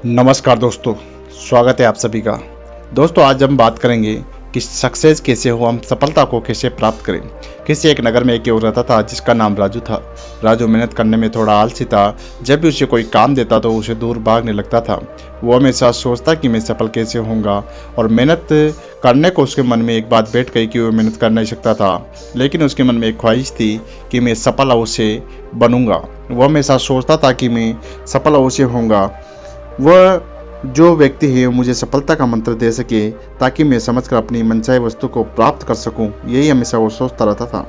नमस्कार दोस्तों, स्वागत है आप सभी का। दोस्तों, आज हम बात करेंगे कि सक्सेस कैसे हो, हम सफलता को कैसे प्राप्त करें। किसी एक नगर में एक युवक रहता था जिसका नाम राजू था। राजू मेहनत करने में थोड़ा आलसी था। जब भी उसे कोई काम देता तो उसे दूर भागने लगता था। वो हमेशा सोचता कि मैं सफल कैसे होऊंगा, और मेहनत करने को उसके मन में एक बात बैठ गई कि वो मेहनत कर नहीं सकता था। लेकिन उसके मन में एक ख्वाहिश थी कि मैं सफल अवश्य बनूंगा। वो हमेशा सोचता था कि मैं सफल अवश्य होऊंगा। वह जो व्यक्ति है मुझे सफलता का मंत्र दे सके ताकि मैं समझकर अपनी मनचाही वस्तु को प्राप्त कर सकूं, यही हमेशा वो सोचता रहता था।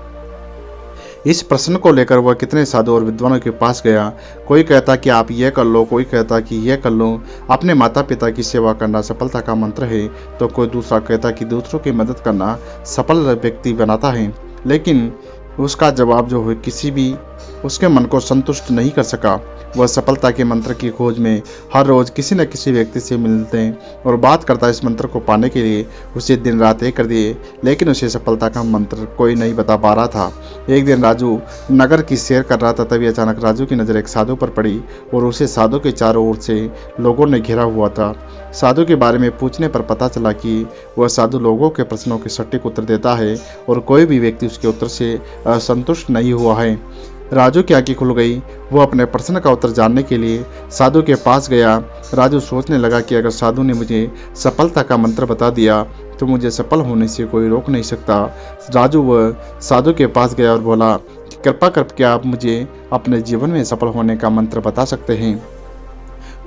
इस प्रश्न को लेकर वह कितने साधु और विद्वानों के पास गया। कोई कहता कि आप यह कर लो, कोई कहता कि यह कर लो, अपने माता पिता की सेवा करना सफलता का मंत्र है, तो कोई दूसरा कहता कि दूसरों की मदद करना सफल व्यक्ति बनाता है। लेकिन उसका जवाब जो है किसी भी उसके मन को संतुष्ट नहीं कर सका। वह सफलता के मंत्र की खोज में हर रोज किसी न किसी व्यक्ति से मिलते और बात करता। इस मंत्र को पाने के लिए उसे दिन रात एक कर दिए, लेकिन उसे सफलता का मंत्र कोई नहीं बता पा रहा था। एक दिन राजू नगर की सैर कर रहा था, तभी अचानक राजू की नज़र एक साधु पर पड़ी और उसे साधु के चारों ओर से लोगों ने घेरा हुआ था। साधु के बारे में पूछने पर पता चला कि वह साधु लोगों के प्रश्नों के सटीक उत्तर देता है और कोई भी व्यक्ति उसके उत्तर से असंतुष्ट नहीं हुआ है। राजू की आंखें खुल गई। वो अपने प्रश्न का उत्तर जानने के लिए साधु के पास गया। राजू सोचने लगा कि अगर साधु ने मुझे सफलता का मंत्र बता दिया तो मुझे सफल होने से कोई रोक नहीं सकता। राजू वह साधु के पास गया और बोला, कृपा करके आप मुझे अपने जीवन में सफल होने का मंत्र बता सकते हैं।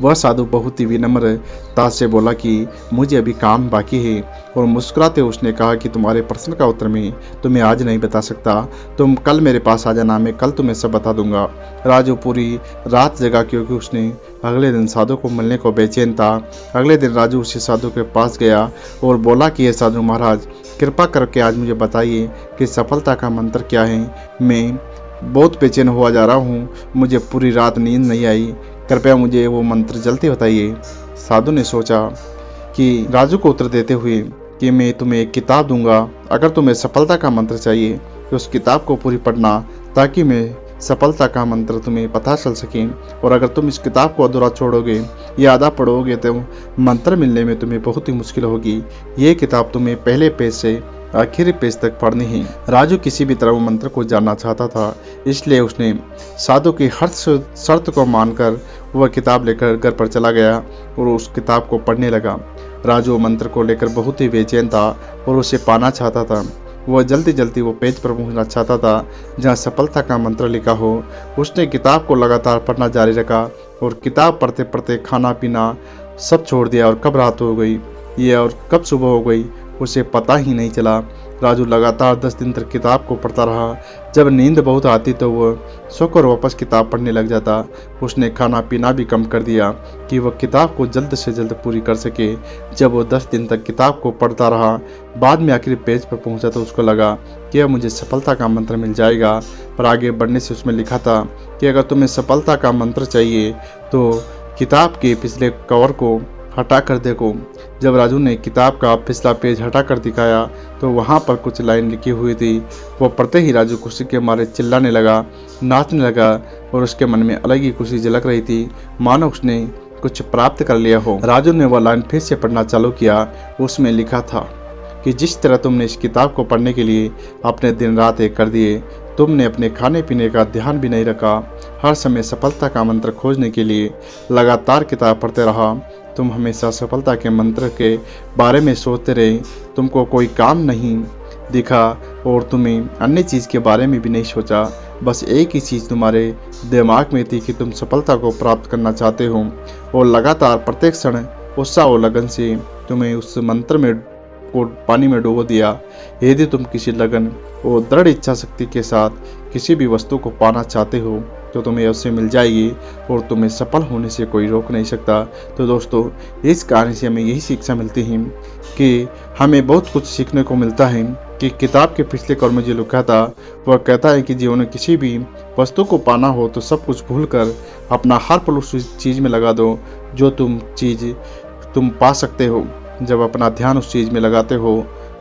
वह साधु बहुत ही विनम्रता से बोला कि मुझे अभी काम बाकी है, और मुस्कुराते उसने कहा कि तुम्हारे प्रश्न का उत्तर मैं तुम्हें आज नहीं बता सकता, तुम कल मेरे पास आ जाना, मैं कल तुम्हें सब बता दूंगा। राजू पूरी रात जगा क्योंकि उसने अगले दिन साधु को मिलने को बेचैन था। अगले दिन राजू उसी साधु के पास गया और बोला कि ये साधु महाराज, कृपा करके आज मुझे बताइए कि सफलता का मंत्र क्या है। मैं बहुत बेचैन हुआ जा रहा हूँ, मुझे पूरी रात नींद नहीं आई, कृपया मुझे वो मंत्र जल्दी बताइए। साधु ने सोचा कि राजू को उत्तर देते हुए कि मैं तुम्हें एक किताब दूंगा, अगर तुम्हें सफलता का मंत्र चाहिए तो उस किताब को पूरी पढ़ना, ताकि मैं सफलता का मंत्र तुम्हें पता चल सके। और अगर तुम इस किताब को अधूरा छोड़ोगे या आधा पढ़ोगे तो मंत्र मिलने में तुम्हें बहुत ही मुश्किल होगी। ये किताब तुम्हें पहले पेज से आखिरी पेज तक पढ़नी है। राजू किसी भी तरह वो मंत्र को जानना चाहता था, इसलिए उसने साधु की हर शर्त को मानकर वह किताब लेकर घर पर चला गया और उस किताब को पढ़ने लगा। राजू मंत्र को लेकर बहुत ही बेचैन था और उसे पाना चाहता था। वह जल्दी जल्दी वो पेज पर पहुंचना चाहता था जहां सफलता का मंत्र लिखा हो। उसने किताब को लगातार पढ़ना जारी रखा और किताब पढ़ते पढ़ते खाना पीना सब छोड़ दिया, और कब रात हो गई ये और कब सुबह हो गई उसे पता ही नहीं चला। राजू लगातार 10 दिन तक किताब को पढ़ता रहा। जब नींद बहुत आती तो वह सोकर वापस किताब पढ़ने लग जाता। उसने खाना पीना भी कम कर दिया कि वह किताब को जल्द से जल्द पूरी कर सके। जब वो 10 दिन तक किताब को पढ़ता रहा, बाद में आखिरी पेज पर पहुंचा तो उसको लगा कि अब मुझे सफलता का मंत्र मिल जाएगा। पर आगे बढ़ने से उसमें लिखा था कि अगर तुम्हें सफलता का मंत्र चाहिए तो किताब के पिछले कवर को हटा कर देखो। जब राजू ने किताब का पिछला पेज हटा कर दिखाया तो वहाँ पर कुछ लाइन लिखी हुई थी। वो पढ़ते ही राजू खुशी के मारे चिल्लाने लगा, नाचने लगा, और उसके मन में अलग ही खुशी झलक रही थी, मानो उसने कुछ प्राप्त कर लिया हो। राजू ने वह लाइन फिर से पढ़ना चालू किया। उसमें लिखा था कि जिस तरह तुमने इस किताब को पढ़ने के लिए अपने दिन रात एक कर दिए, तुमने अपने खाने पीने का ध्यान भी नहीं रखा, हर समय सफलता का मंत्र खोजने के लिए लगातार किताब पढ़ते रहा, तुम हमेशा सफलता के मंत्र के बारे में सोचते रहे, तुमको कोई काम नहीं दिखा और तुम्हें अन्य चीज़ के बारे में भी नहीं सोचा, बस एक ही चीज़ तुम्हारे दिमाग में थी कि तुम सफलता को प्राप्त करना चाहते हो, और लगातार प्रत्येक क्षण उत्साह और लगन से तुम्हें उस मंत्र में को पानी में डुबो दिया। यदि तुम किसी लगन और दृढ़ इच्छा शक्ति के साथ किसी भी वस्तु को पाना चाहते हो तो तुम्हें उससे मिल जाएगी और तुम्हें सफल होने से कोई रोक नहीं सकता। तो दोस्तों, इस कहानी से हमें यही शिक्षा मिलती है कि हमें बहुत कुछ सीखने को मिलता है कि किताब के पिछले कवर में जो लिखा था वह कहता है कि जीवन में किसी भी वस्तु को पाना हो तो सब कुछ भूल कर अपना हर पल उस चीज़ में लगा दो जो तुम पा सकते हो। जब अपना ध्यान उस चीज़ में लगाते हो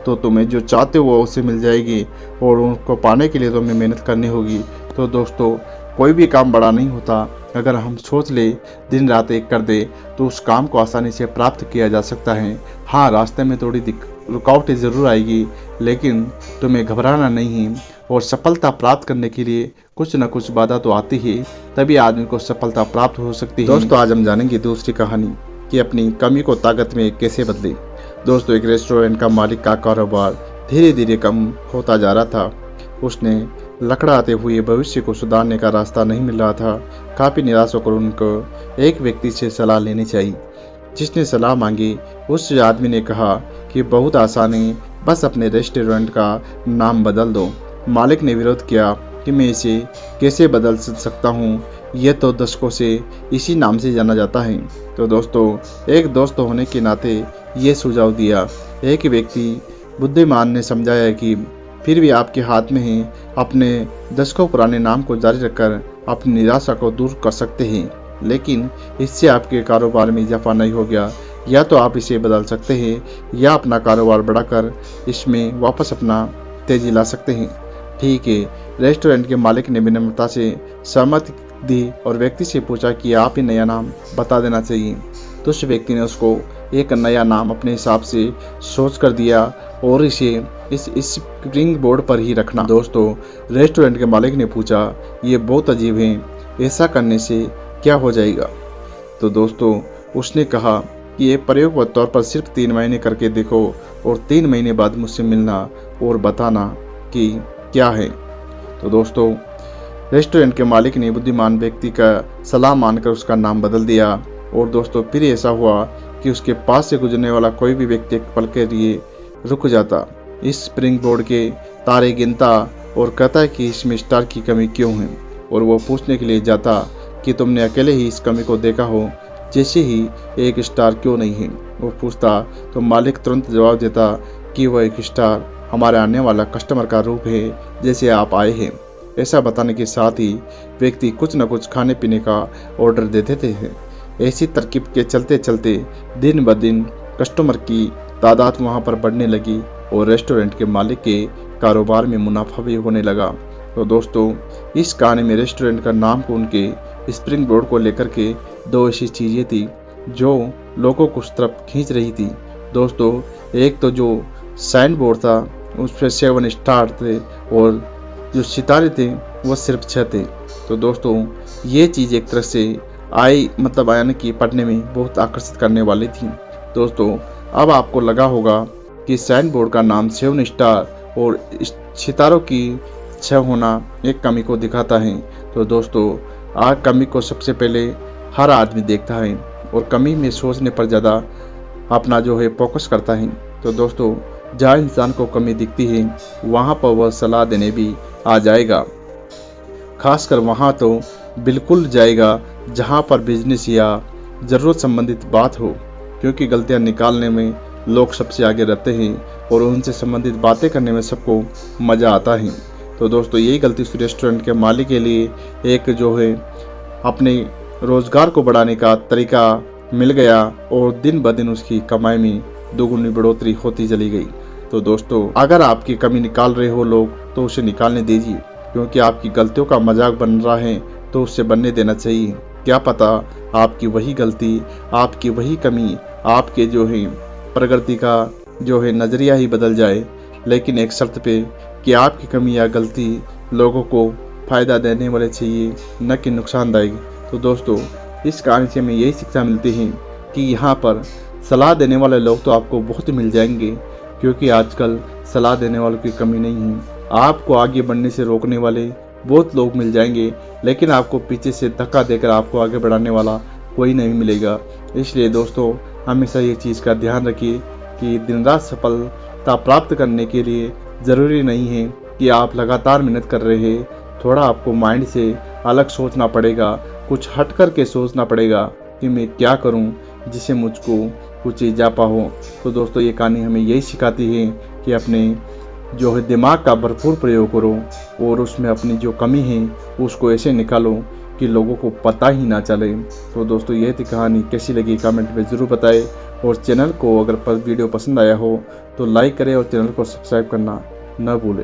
तो तुम्हें जो चाहते हो वो उससे मिल जाएगी, और उनको पाने के लिए तुम्हें मेहनत करनी होगी। तो दोस्तों, कोई भी काम बड़ा नहीं होता, अगर हम सोच ले, दिन रात एक कर दे, तो उस काम को आसानी से प्राप्त किया जा सकता है। हाँ, रास्ते में थोड़ी रुकावटें ज़रूर आएगी, लेकिन तुम्हें घबराना नहीं है। और सफलता प्राप्त करने के लिए कुछ न कुछ बाधा तो आती है, तभी आदमी को सफलता प्राप्त हो सकती है। दोस्तों, आज हम जानेंगे दूसरी कहानी कि अपनी कमी को ताकत में कैसे बदले। दोस्तों, एक रेस्टोरेंट का मालिक का कारोबार धीरे धीरे कम होता जा रहा था। उसने लकड़ाते हुए भविष्य को सुधारने का रास्ता नहीं मिल रहा था। काफ़ी निराश होकर उनको एक व्यक्ति से सलाह लेनी चाहिए। जिसने सलाह मांगी, उस आदमी ने कहा कि बहुत आसान है, बस अपने रेस्टोरेंट का नाम बदल दो। मालिक ने विरोध किया कि मैं इसे कैसे बदल सकता हूँ, यह तो दशकों से इसी नाम से जाना जाता है। तो दोस्तों, एक दोस्त होने के नाते ये सुझाव दिया। एक व्यक्ति बुद्धिमान ने समझाया कि फिर भी आपके हाथ में है, अपने दशकों पुराने नाम को जारी रखकर अपनी निराशा को दूर कर सकते हैं, लेकिन इससे आपके कारोबार में इजाफा नहीं हो गया। या तो आप इसे बदल सकते हैं या अपना कारोबार बढ़ाकर इसमें वापस अपना तेजी ला सकते हैं। ठीक है, रेस्टोरेंट के मालिक ने विनम्रता से सहमति दी और व्यक्ति से पूछा कि आप ही नया नाम बता देना चाहिए। तो उस व्यक्ति ने उसको एक नया नाम अपने हिसाब से सोच कर दिया और इसे इस स्प्रिंग बोर्ड पर ही रखना। दोस्तों, रेस्टोरेंट के मालिक ने पूछा, ये बहुत अजीब है, ऐसा करने से क्या हो जाएगा? तो दोस्तों, उसने कहा कि ये प्रयोग के तौर पर सिर्फ 3 महीने करके देखो और 3 महीने बाद मुझसे मिलना और बताना कि क्या है। तो दोस्तों, रेस्टोरेंट के मालिक ने बुद्धिमान व्यक्ति का सलाह मानकर उसका नाम बदल दिया। और दोस्तों, फिर ऐसा हुआ कि उसके पास से गुजरने वाला कोई भी व्यक्ति एक पल के लिए रुक जाता, इस स्प्रिंग बोर्ड के तारे गिनता और कहता कि इसमें स्टार की कमी क्यों है, और वो पूछने के लिए जाता कि तुमने अकेले ही इस कमी को देखा हो, जैसे ही एक स्टार क्यों नहीं है। वो पूछता तो मालिक तुरंत जवाब देता कि वह एक स्टार हमारे आने वाला कस्टमर का रूप है, जैसे आप आए हैं। ऐसा बताने के साथ ही व्यक्ति कुछ न कुछ खाने पीने का ऑर्डर दे देते हैं। ऐसी तरकीब के चलते चलते दिन ब दिन कस्टमर की तादाद वहां पर बढ़ने लगी और रेस्टोरेंट के मालिक के कारोबार में मुनाफा भी होने लगा। तो दोस्तों, इस कहानी में रेस्टोरेंट का नाम को उनके स्प्रिंग बोर्ड को लेकर के 2 ऐसी चीज़ें थी जो लोगों को उस तरफ खींच रही थी। दोस्तों, एक तो जो साइन बोर्ड था उस पर 7 स्टार थे और जो सितारे थे वो सिर्फ 6 थे। तो दोस्तों, ये चीज़ एक तरह से यानी कि पढ़ने में बहुत आकर्षित करने वाली थी। दोस्तों, अब आपको लगा होगा कि साइन बोर्ड का नाम 7 स्टार और सितारों की 6 होना एक कमी को दिखाता है। तो दोस्तों, आज कमी को सबसे पहले हर आदमी देखता है और कमी में सोचने पर ज़्यादा अपना फोकस करता है। तो दोस्तों, जहाँ इंसान को कमी दिखती है वहाँ पर वह सलाह देने भी आ जाएगा। खासकर वहाँ तो बिल्कुल जाएगा जहाँ पर बिजनेस या ज़रूरत संबंधित बात हो, क्योंकि गलतियाँ निकालने में लोग सबसे आगे रहते हैं और उनसे संबंधित बातें करने में सबको मज़ा आता है। तो दोस्तों, यही गलती उस रेस्टोरेंट के मालिक के लिए एक अपने रोज़गार को बढ़ाने का तरीका मिल गया और दिन ब दिन उसकी कमाई में दोगुनी बढ़ोतरी होती चली गई। तो दोस्तों, अगर आपकी कमी निकाल रहे हो लोग, तो उसे निकालने दीजिए, क्योंकि आपकी गलतियों का मजाक बन रहा है तो उससे बनने देना चाहिए। क्या पता आपकी वही गलती, आपकी वही कमी आपके प्रगति का नज़रिया ही बदल जाए, लेकिन एक शर्त पे कि आपकी कमी या गलती लोगों को फ़ायदा देने वाले चाहिए, न कि नुकसानदायक। तो दोस्तों, इस कहानी से हमें यही शिक्षा मिलती है कि यहाँ पर सलाह देने वाले लोग तो आपको बहुत मिल जाएंगे, क्योंकि आजकल सलाह देने वालों की कमी नहीं है। आपको आगे बढ़ने से रोकने वाले बहुत लोग मिल जाएंगे, लेकिन आपको पीछे से धक्का देकर आपको आगे बढ़ाने वाला कोई नहीं मिलेगा। इसलिए दोस्तों, हमेशा ये चीज़ का ध्यान रखिए कि दिन रात सफलता प्राप्त करने के लिए ज़रूरी नहीं है कि आप लगातार मेहनत कर रहे हैं। थोड़ा आपको माइंड से अलग सोचना पड़ेगा, कुछ हट कर के सोचना पड़ेगा कि मैं क्या करूं जिससे मुझको कुछ इजाफा हो। तो दोस्तों, ये कहानी हमें यही सिखाती है कि अपने दिमाग का भरपूर प्रयोग करो और उसमें अपनी जो कमी है उसको ऐसे निकालो कि लोगों को पता ही ना चले। तो दोस्तों, यह थी कहानी। कैसी लगी कमेंट में ज़रूर बताएं और चैनल को अगर वीडियो पसंद आया हो तो लाइक करें और चैनल को सब्सक्राइब करना न भूलें।